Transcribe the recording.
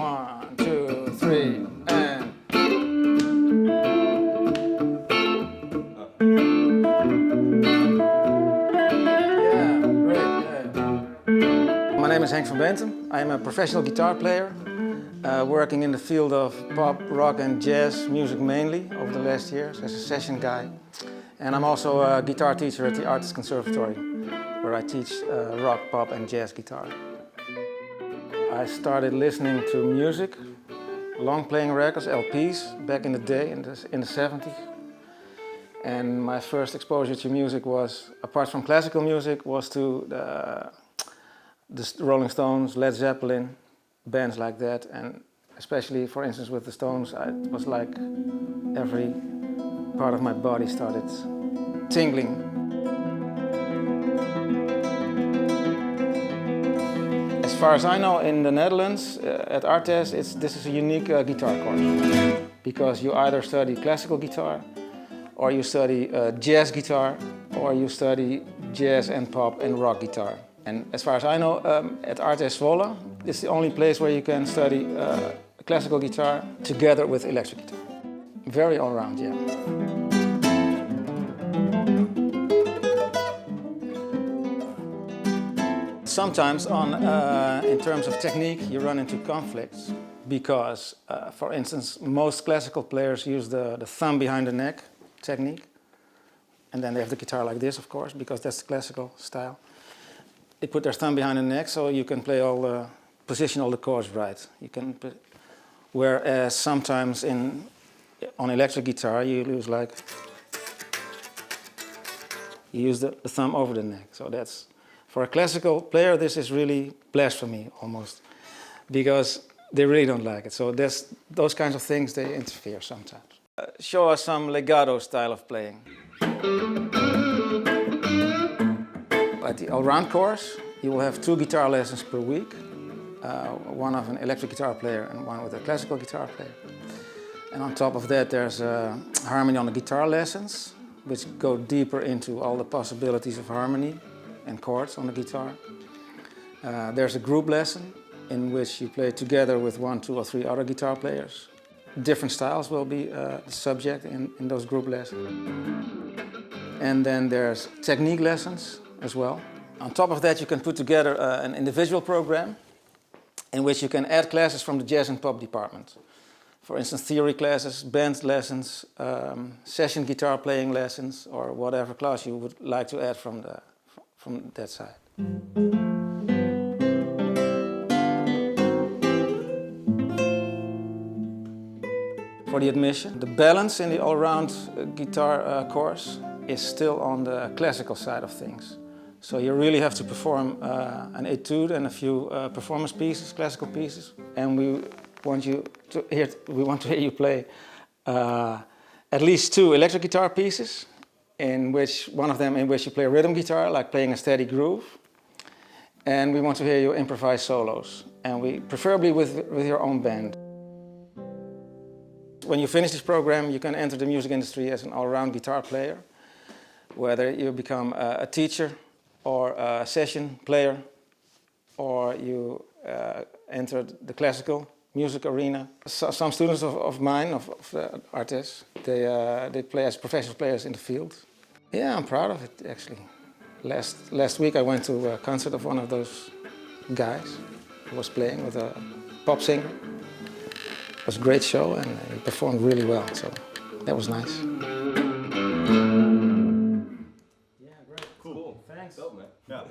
1, 2, 3, and... Yeah, great. Yeah. My name is Henk van Bentum. I am a professional guitar player, working in the field of pop, rock and jazz music mainly over the last years as a session guy. And I'm also a guitar teacher at the Artists Conservatory, where I teach rock, pop and jazz guitar. I started listening to music, long playing records, LPs, back in the day, in the 70s. And my first exposure to music was, apart from classical music, was to the Rolling Stones, Led Zeppelin, bands like that. And especially, for instance, with the Stones, it was like every part of my body started tingling. As far as I know, in the Netherlands, at ArtEZ, this is a unique guitar course, because you either study classical guitar, or you study jazz guitar, or you study jazz and pop and rock guitar. And as far as I know, at ArtEZ Zwolle, it's the only place where you can study classical guitar together with electric guitar. Very all round, yeah. Sometimes, in terms of technique, you run into conflicts because, for instance, most classical players use the thumb behind the neck technique, and then they have the guitar like this, of course, because that's the classical style. They put their thumb behind the neck so you can play position all the chords right. Whereas sometimes on electric guitar you use the thumb over the neck. So that's, for a classical player, this is really blasphemy almost, because they really don't like it. So those kinds of things, they interfere sometimes. Show us some legato style of playing. At the all-round course, you will have 2 guitar lessons per week, one of an electric guitar player and one with a classical guitar player. And on top of that, there's harmony on the guitar lessons, which go deeper into all the possibilities of harmony and chords on the guitar. There's a group lesson in which you play together with 1, 2 or 3 other guitar players. Different styles will be the subject in those group lessons. And then there's technique lessons as well. On top of that, you can put together an individual program in which you can add classes from the jazz and pop department. For instance, theory classes, band lessons, session guitar playing lessons, or whatever class you would like to add from that side. For the admission, the balance in the all-round guitar course is still on the classical side of things. So you really have to perform an etude and a few performance pieces, classical pieces, and we want to hear you play at least 2 electric guitar pieces, one of them in which you play rhythm guitar, like playing a steady groove, and we want to hear you improvise solos, and preferably with your own band. When you finish this program, you can enter the music industry as an all-round guitar player, whether you become a teacher or a session player, or you enter the classical music arena. So, some students of mine, of the ArtEZ, they play as professional players in the field. Yeah, I'm proud of it, actually. Last week I went to a concert of one of those guys who was playing with a pop singer. It was a great show and he performed really well, so that was nice. Yeah, great. Cool. Thanks. Dope, man. Yeah.